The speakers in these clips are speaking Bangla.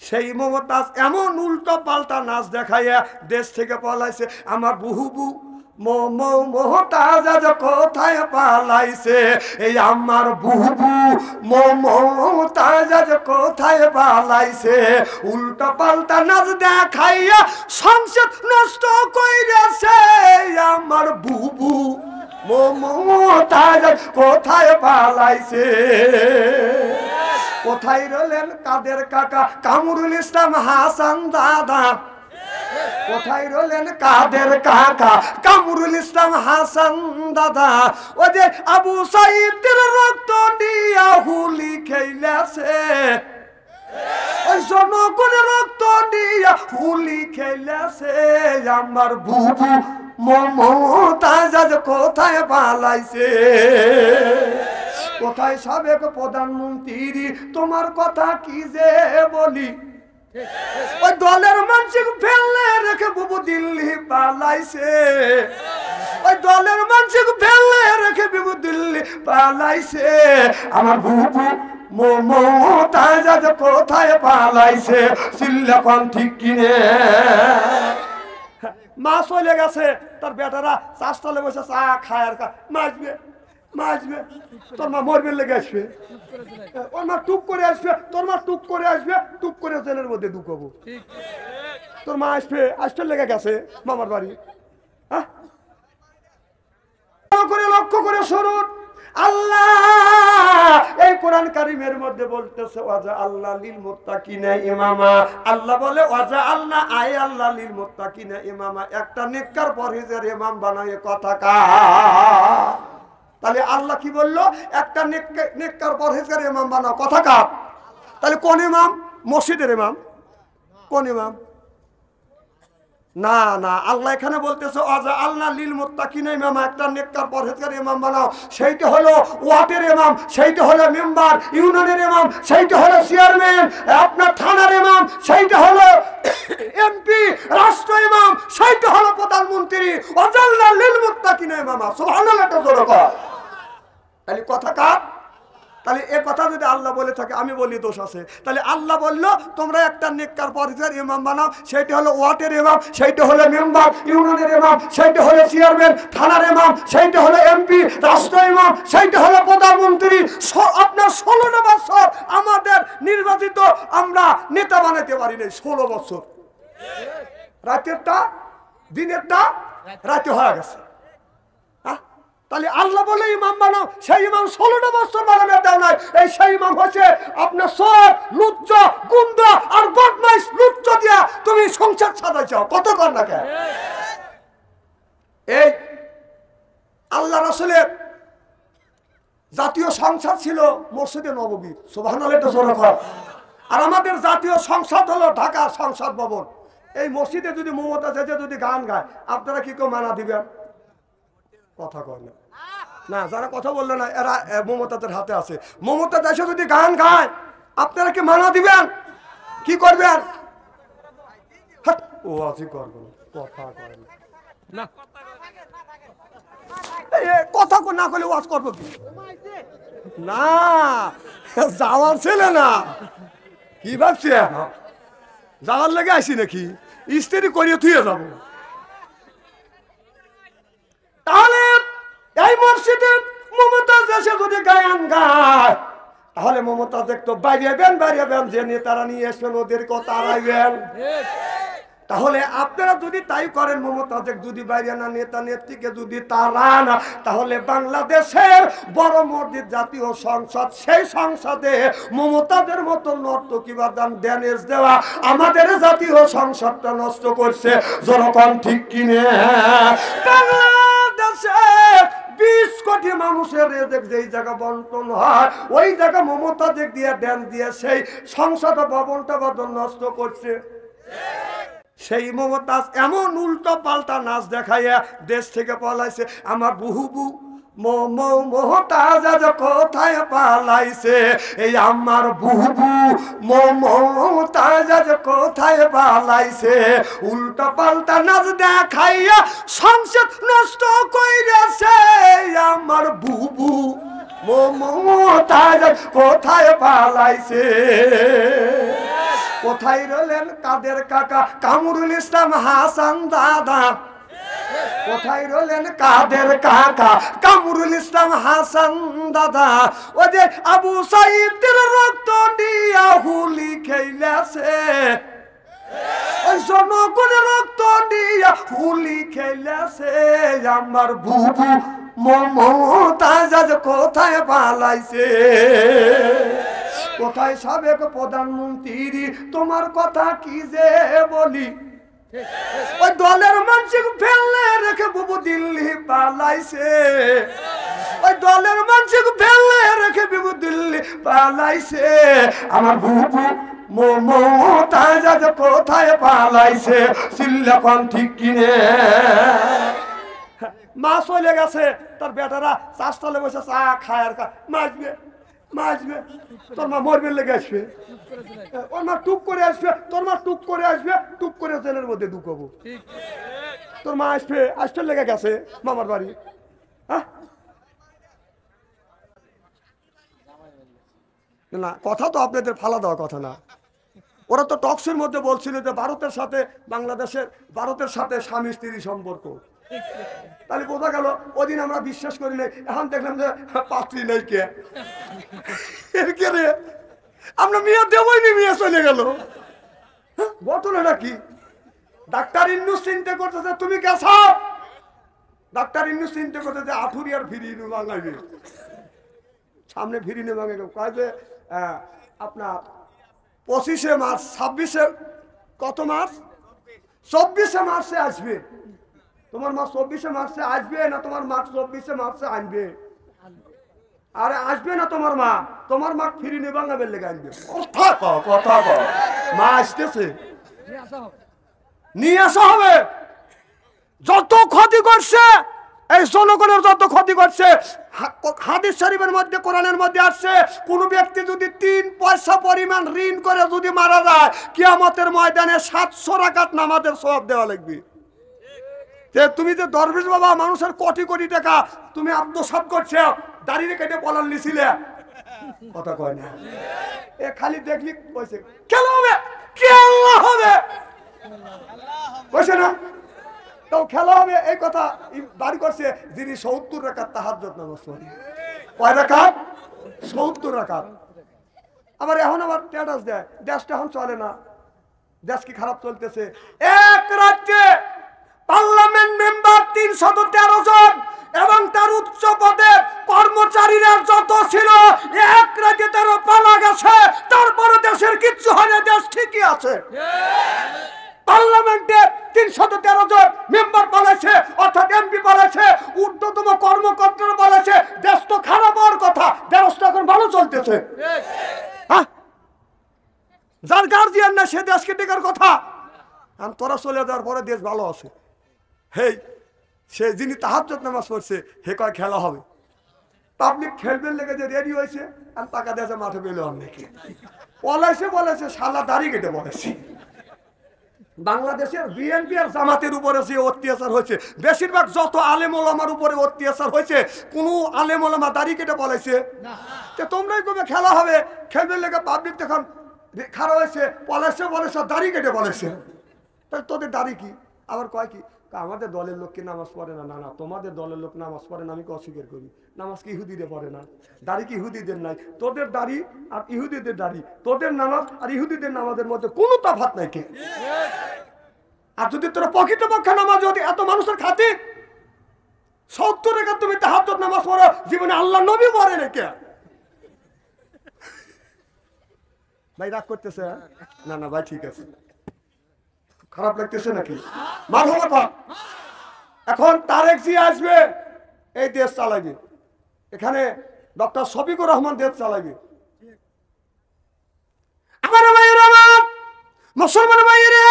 সেই মমতাজ এমন উল্টো পাল্টা নাচ দেখাইয়া দেশ থেকে পালাইছে। আমার বুহু মমতাজ আজ কোথায় পালাইছে, এই আমার বুহু মমতাজ আজ কোথায় পালাইছে। উল্টো পাল্টা নাচ দেখাইয়া সংসদ নষ্ট কইরেছে, আমার বুবু মমতাজ কোথায় পালাইছে। কোথায় রইলেন কাদের কাকা কামরুল ইসলাম হাসান দাদা, কোথায় রইলেন কাদের কাকা কামরুল ইসলাম হাসান দাদা। ও যে আবু সাইদের রক্ত দিয়া হুলি খেলেছে, ওই জনগণের রক্ত দিয়া হুলি খেলেছে। আমার বুবু মমতাজ আজ কোথায় পালাইছে। কোথায় সাবেক প্রধানমন্ত্রী, তোমার কথা কি যে বলি। ওই দলের মানুষ ফেললে রেখে বুবু দিল্লি পালাইছে, ওই দলের মানুষ ফেললে রেখে বুবু দিল্লি পালাইছে। আমার বুবু মমতাজ আজ কোথায় পালাইছে। চিল্লাপান ঠিক কিনে মা চলে গেছে, তার বেটারা চাষতলে বসে চা খায় আর মাছবে মাছবে। তোর মা মরবে লেগে আসবে, ওর মা টুক করে আসবে, তোর মা টুক করে আসবে, টুক করে জেলের মধ্যে ঢুকাবো। তোর মা আসবে, আসতে লেগে গেছে মামার বাড়ি। হ্যাঁ, করে লক্ষ্য করে শুনুন, আল্লাহ এই কোরআন কারীমের মধ্যে বলতেছে ওয়াজা আল্লাহ লিল মুত্তাকিনা ইমামা। আল্লাহ বলে ওয়াজা আল্লাহ আয় আল্লাহ লিল মুত্তাকিনা ইমামা, একটা নেককার পরহেজগার ইমাম বানায়। কথা কা তাহলে আল্লাহ কি বললো? একটা নেককার পরহেজগার ইমাম বানাও। কথা কা তাহলে কোন ইমাম? মসজিদের ইমাম। কোন ইমাম? না না, আল্লাহ এখানে বলতেছে ওয়াজা আল্লাহ লিল মুত্তাকিনা ইমামা, একটা নেককার পরহেজগার ইমাম বানাও। সেইটা হলো ওয়ার্ডের ইমাম, সেইটা হলো মেম্বার, ইউনিয়নের ইমাম, সেইটা হলো চেয়ারম্যান, আপনার থানার ইমাম, সেইটা হলো এমপি, রাষ্ট্র ইমাম, সেইটা হলো প্রধানমন্ত্রী। ওয়াজা আল্লাহ লিল মুত্তাকিনা ইমামা। সুবহানাল্লাহ। তাহলে কথা কার? তাহলে এ কথা যদি আল্লাহ বলে থাকে, আমি বলি দোষ আছে। তাহলে আল্লাহ বললো তোমরা একটা নেককার পরহেজগার ইমাম বানাও, সেইটা হলো ওয়ার্ডের ইমাম, সেইটা হলো মেম্বার, ইউনিয়নের ইমাম, সেইটা হলো চেয়ারম্যান, থানার ইমাম, সেইটা হলো এমপি, রাষ্ট্র ইমাম, সেইটা হলো প্রধানমন্ত্রী। আপনার 16টা বছর আমাদের নির্বাচিত আমরা নেতা বানাতে পারি নাই। 16 বছর, রাতেরটা দিনেরটা রাতে হয়ে গেছে। তাহলে আল্লাহ বলে ইমাম বানাও, সেই ইমাম 16টা বছর বানাবে দেও নাই। এই সেই ইমাম হচ্ছে আপনার সব লুচ্চ গুন্ডা আর বদমাইশ লুচ্চ দিয়া তুমি সংসার সাজাইছো। কত কর না কেন? এই আল্লাহ রাসূলের জাতীয় সংসদ ছিল মসজিদে নববী। সুবহানাল্লাহ। আর আমাদের জাতীয় সংসদ হলো ঢাকা সংসদ ভবন। এই মসজিদে যদি মমতাজ যদি গান গায়, আপনারা কি কেউ মানা দিবেন? কথা কয় না, না যারা কথা বললো না এরা মমতাজের হাতে আছে। মমতাজ এসে যদি গান গায়, আপনারা কি মানা দিবেন? কি করবেন? ও আজি করবেন, কথা কয় না, কথা না করলে ওয়াজ করবো কি? না, যাওয়ার ছেলে না। কি ভাবছি যাওয়ার লেগে আসি নাকি? স্ত্রী করিয়ে থুয়ে যাবো। তাহলে এই মসজিদে মমতাজ এসে যদি গান গায়, তাহলে মমতাজ একটু বাইরেবেন যে নেতারা নিয়ে এসবেন ওদের কথা আড়াইবেন। তাহলে আপনারা যদি তাই করেন, মমতাজ যদি বাইরে না নেতা নেত্রীকে যদি তাড়ান, তাহলে বাংলাদেশের বড় মসজিদ জাতীয় সংসদ, সেই সংসদে মমতাজের মতো নর্তকী বা ড্যানেজ দেওয়া আমাদের জাতীয় সংসদটা নষ্ট করছে। জনগণ ঠিক কিনে? বাংলাদেশে 20 কোটি মানুষের রেজেক যেই জায়গা বন্টন হয়, ওই জায়গা মমতাজ দিয়ে ড্যান দিয়ে সেই সংসদ ভবনটা বদল নষ্ট করছে। সেই মমতাজ এমন উল্টো পাল্টা নাচ দেখাইয়া দেশ থেকে পালাইছে। আমার বুহু মমতাজ আজ কোথায় পালাইছে, এই আমার বুহু মমতাজ আজ কোথায় পালাইছে। উল্টো পাল্টা নাচ দেখাইয়া সংসদ নষ্ট কইরেছে, আমার বুবু মমতাজ কোথায় পালাইছে। কোথায় রইলেন কাদের কাকা কামরুল ইসলাম হাসান দাদা? কোথায় রইলেন কাদের কাকা কামরুল ইসলাম হাসান দাদা? ও যে আবু সাইদের রক্ত দিয়া হুলি খেলেছে, ওই জনগণের রক্ত দিয়া হুলি খেলেছে। আমার বুবু মমতাজ কোথায় পালাইছে? কোথায় সাবেক প্রধানমন্ত্রী? তোমার কথা কি যে বলি, ওই দলের মানুষ ফেললে রেখে বুবু দিল্লি পালাইছে। ওই দলের মানুষ ফেললে রেখে বুবু দিল্লি পালাইছে। আমার বুবু মমতাজ কোথায় পালাইছে? সিল্লাখন ঠিক কিনে মা চলে গেছে, তার বেটারা চাষতলে বসে চা খায় আর মাছবে মাছবে। তোর মা মরবে লেগে আসবে, ওর মা টুক করে আসবে, তোর মা টুক করে আসবে, টুক করে জেলের মধ্যে ঢুকাবো। তোর মা আসবে, আসতে লেগে গেছে মামার বাড়ি। হ্যাঁ না, কথা তো আপনাদের ফালা দেওয়া কথা না। ওরা তো টকসের মধ্যে বলছিল যে ভারতের সাথে বাংলাদেশের, ভারতের সাথে স্বামী স্ত্রী সম্পর্ক। তাহলে বোঝা গেল ওদিন আমরা বিশ্বাস করি নাই, এখন দেখলাম যে পাত্রী নেই। কে রে? আমরা মেয়ে দেবই নি, মেয়ে চলে গেল। ঘটনাটা কি? ডাক্তার ইন্নুস চিন্তা করতেছে তুমি গেছ, ডাক্তার ইন্নুস চিন্তা করতেছে আঠুরিয়ার ফিরি বাঙালি সামনে ফিরি নে ভাঙে কয় যে আপনার 25শে মার্চ 26শে কত মার্চ 24শে মার্চে আসবে। তোমার মা 24শে মার্চে আসবে না তোমার মা 24শে মার্চে আনবে? আরে আসবে না তোমার মা, তোমার মা ফিরি নে বাঙাবের লেগে আনবে। কথা কও, কথা কও। মা আসতেছে, নিয়ে আসা হবে। যত ক্ষতি করছে এই জনগণের, যত ক্ষতি করছে, হাদিস শরীফের মধ্যে কোরআনের মধ্যে আসছে কোন ব্যক্তি যদি 3 পয়সা পরিমাণ ঋণ করে যদি মারা যায়, কিয়ামতের ময়দানে 700 রাকাত নামাজের সওয়াব দেওয়া লাগবে। তুমি যে দরবেশ বাবা মানুষের কোটি কোটি টাকা তুমি আত্মসাৎ করছো, দাঁড়িয়ে কেটে পলান নিছিলে, কথা কয় না। এ খালি দেখলি কইছে খেলা হবে, খেলা হবে, কইছে না? তো খেলা হবে এই কথা বাড়ি করছে যিনি 70 রাকাত তাহাজ্জুদ নামাজ পড়ে। কয় রাকাত? 70 রাকাত। আবার এখন আবার স্ট্যাটাস দেয় দেশটা এখন চলে না, দেশ কি খারাপ চলতেছে। এক রাজ্যে পার্লামেন্ট মেম্বার 313 জন এবং তার উচ্চ পদে কর্মচারীরা যত ছিল, এক রাজ্যে তারা পালা গেছে, তারপরে দেশের কিচ্ছু হয় না, দেশ ঠিকই আছে। পার্লামেন্টে 313 জন মেম্বার পালাইছে, অর্থাৎ এমপি পালাইছে, ঊর্ধ্বতম কর্মকর্তারা পালাইছে, দেশ তো খারাপ হওয়ার কথা, দেশ তো এখন ভালো চলতেছে। যার গার্জিয়ান না সে দেশকে টেকার কথা। আর তোরা চলে যাওয়ার পরে দেশ ভালো আছে। হেই সে যিনি তাহাজ্জুদ নামাজ পড়ছে হে কয় খেলা হবে, পাবলিক খেলবেন লেগে যে রেডি হয়েছে, আর টাকা দিয়েছে মাঠে পেল অনেকে বলেছে শালা দাড়ি কেটে বলেছে। বাংলাদেশের বিএনপি আর জামাতের উপরে যে অত্যাচার হয়েছে, বেশিরভাগ যত আলেম ওলামার উপরে অত্যাচার হয়েছে, কোন আলেম ওলামা দাড়ি কেটে বলেছে? তোমরাই কবে খেলা হবে, খেলবেন লেগে পাবলিক তখন খারাপ হয়েছে, বলেছে দাড়ি কেটে বলেছে। তাহলে তোদের দাড়ি কি? আবার কয় কি আমাদের দলের লোককে নামাজ পড়ে না। না, তোমাদের দলের লোক নামাজ পড়ে না, আমি অস্বীকার করি। নামাজ কি ইহুদিদের পড়ে না? দাড়ি কি ইহুদিদের নাই? তোদের দাড়ি আর ইহুদিদের দাড়ি, তোদের নামাজ আর ইহুদিদের নামাজের মধ্যে কোনো তফাৎ নাই। কে? আর যদি তোরা প্রকৃতপক্ষে নামাজ যদি এত মানুষের খাতির 70 রাকাত তুমি তাহাজ্জুদ নামাজ পড়ো, জীবনে আল্লাহ নবী পড়ে না। কে ভাই রাগ করতেছে? না না ভাই ঠিক আছে, খারাপ লাগতেছে নাকি? মারহাবা। এখন তারেক জি আসবে, এই দেশ চালাবে। এখানে ডক্টর শফিকুর রহমান দেশ চালাবে। আমার ভাইয়েরা, আমার মুসলমান ভাইয়েরা,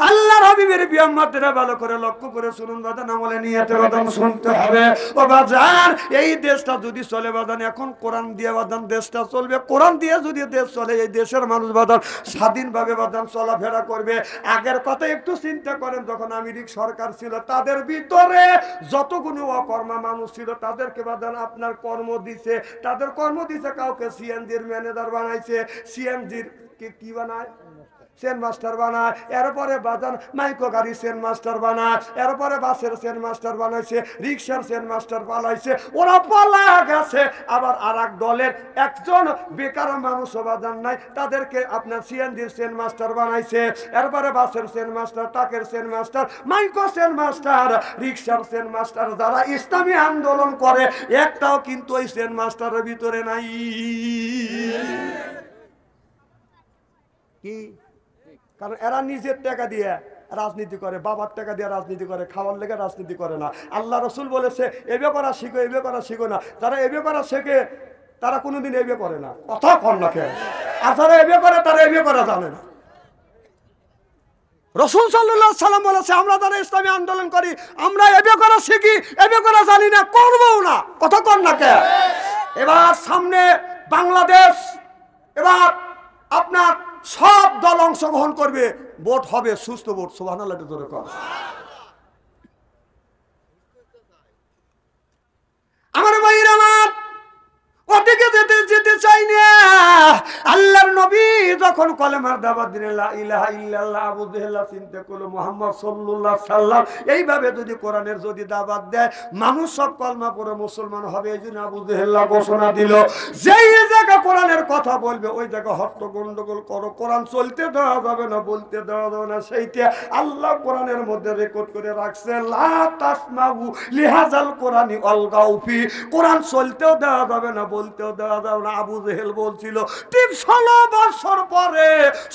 আল্লাহর হাবিবের বিয়াম্মাদেরা ভালো করে লক্ষ্য করে শুনুন বাজান, আমলে নিয়তে বাজান শুনতে হবে। ও বাজান এই দেশটা যদি চলে বাজান, এখন কোরআন দিয়ে বাজান দেশটা চলবে। কোরআন দিয়ে যদি দেশ চলে, এই দেশের মানুষ বাজান স্বাধীনভাবে বাজান চলাফেরা করবে। আগের কথা একটু চিন্তা করেন, যখন আমেরিক সরকার ছিল তাদের ভিতরে যতগুলো অকর্মা মানুষ ছিল তাদেরকে বাজান আপনার কর্ম দিছে, তাদের কর্ম দিছে। কাউকে সিএনজির ম্যানেজার বানাইছে, সিএনজির কি বানায় সেন মাস্টার বানায়, এরপরে বাজার মাইক্রো গাড়ি সেন মাস্টার বানায়, এরপরে বাসের সেন মাস্টার বানাইছে, রিক্সার সেন মাস্টার পালাইছে, ওরা পালা গেছে। আবার আর এক দলের একজন বেকার মানুষ বাজার নাই, তাদেরকে আপনার সিএনজির সেন মাস্টার বানাইছে, এরপরে বাসের সেন মাস্টার, ট্রাকের Sen master, micro Sen master, রিক্সার সেন মাস্টার। যারা ইসলামী আন্দোলন করে একটাও কিন্তু ওই সেন মাস্টারের ভিতরে নাই। কি কারণ এরা নিজের টাকা দিয়ে রাজনীতি করে, বাবার টাকা দিয়ে রাজনীতি করে, খাওয়ার লেগে রাজনীতি করে না। আল্লাহ রসুল বলেছে এবে করা শিখো, এবে করা শিখো না। যারা এবে করা শেখে তারা কোনোদিন এবে করে না, কথা কর না কে। আর যারা এবে করে তারা এবে করা জানে না। রসুল সাল্লাল্লাহু আলাইহি সাল্লাম বলেছে আমরা যারা ইসলামী আন্দোলন করি আমরা এবে করা শিখি, এবে করা জানি না, করবও না, কথা কর না কে। এবার সামনে বাংলাদেশ, এবার আপনার সব দল অংশগ্রহণ করবে, ভোট হবে সুস্থ ভোট। সুবহানাল্লাহ জোরে কর। আমার ভাইরা আমার ওদিকে যেতে চাই না। আল্লাহর নবী যখন কলেমার দাওয়াত দিলেন লা ইলাহা ইল্লাল্লাহ আবু জেহেল চিন্তা করলো মুহাম্মদ সাল্লাল্লাহু আলাইহি সাল্লাম এইভাবে যদি কোরআনের যদি দাওয়াত দেয় মানুষ সব কলমা পড়ে মুসলমান হবে। এইজন্য আবু জেহেল ঘোষণা দিল যেই জায়গা কোরআনের কথা বলবে ওই জায়গা হট্ট গন্ডগোল করো, কোরআন চলতে দেওয়া যাবে না, বলতে দেওয়া যাবে না। সেইটা আল্লাহ কোরআনের মধ্যে রেকর্ড করে রাখছে, লা তাসমাউ লিহাজাল কোরআনি অলগাউ ফি, কোরআন চলতেও দেওয়া যাবে না, বলতেও দেওয়া যাবে না। আবু জেহেল বলছিল ঠিক 16 বছর পরে,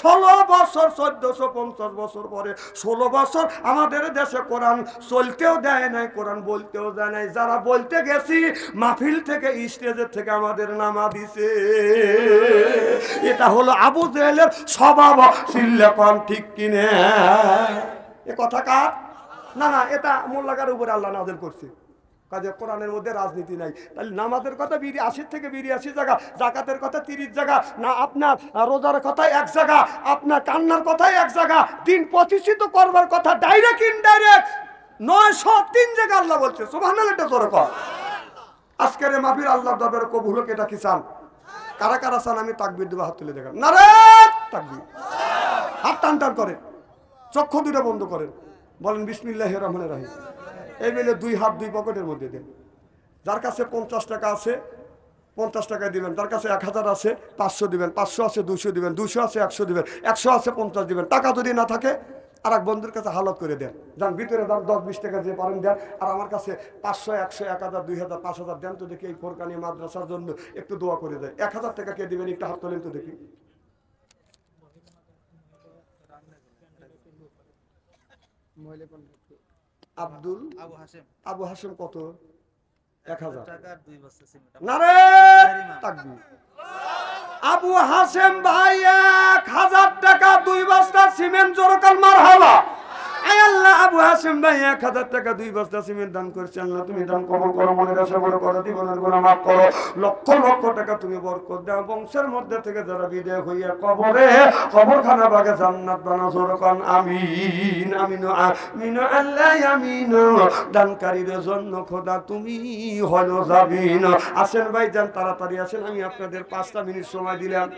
16 বছর 1450 বছর পরে, 16 বছর আমাদের দেশে কোরআন চলতেও দেয় নাই, কোরআন বলতেও দেয় নাই। যারা বলতে গেছি মাহফিল থেকে স্টেজের থেকে আমাদের নামা দিছে। এটা হলো আবু জেহেলের স্বভাব। সিল্লাপান ঠিক কিনে এ কথা কার না? না, এটা মোল্লাকার উপরে আল্লাহ নাযিল করছে। কাজে কোরআনের মধ্যে রাজনীতি নাই। তাহলে নামাজের কথা 80 থেকে 82 জায়গা, জাকাতের কথা 30 জায়গা, না আপনার রোজার কথা 1 জায়গা, আপনার কান্নার কথা 1 জায়গা, দিন প্রতিষ্ঠিত করবার কথা ডাইরেক্ট ইনডাইরেক্ট 903 জায়গা আল্লাহ বলছে। সুবহানাল্লাহ জোরে কর। আজকের এই মাহফিল আল্লাহর দরবারে কবুল হোক, এটা কি চান? কারা কারা চান আমি তাকবীর দেব? হাত তুলে দেখান। নারে তাকবীর। হাত টান টান করেন, চক্ষু দুটো বন্ধ করেন, বলেন বিসমিল্লাহির রহমানির রহিম। এই মিলে 2 হাত 2 পকেটের মধ্যে দেন। যার কাছে 50 টাকা আছে 50 টাকা দিবেন, যার কাছে 1000 আছে 500 দিবেন, 500 আছে 200 দিবেন, 200 আছে 100 দিবেন, 100 আছে 50 দিবেন। টাকা যদি না থাকে আর এক বন্ধুর কাছে হালত করে দেন, যান ভিতরে 10-20 টাকা দিয়ে পারেন দেন। আর আমার কাছে 500 100 1000 2000 5000 দেন তো দেখি এই ফোরকানি মাদ্রাসার জন্য একটু দোয়া করে দেয়। 1000 টাকা কে দিবেন? একটা হাত তোলেন তো দেখি। আব্দুল আবু হাসেম কত? 1000 টাকার 2 বস্তা সিমেন্ট। নারে তাকবীর। আবু হাসেম ভাই 1000 টাকা 2 বস্তা সিমেন্ট, জোরে কাল মারহাবা। আয় আল্লাহ, আবু হাসেম ভাই 1000 টাকা 2 বস্তা সিমেন্ট দান করেছেন। আল্লাহ তুমি দান কবুল করো, মনের আশা বড় করো, জীবনের গুনাহ মাফ করো, লক্ষ লক্ষ টাকা তুমি বরকত দাও। বংশের মধ্যে থেকে যারা বিদায় হইয়া কবরে কবরখানা বাগে জান্নাত বানাও, জোরে কাল আমিন আমিন আমিন আল্লাহ আমিন। দানকারীদের জন্য খোদা তুমি হলো যাবিন। আসেন ভাই যান, তাড়াতাড়ি আসেন, আমি আপনাদের 5টা মিনিট সময় দিলাম।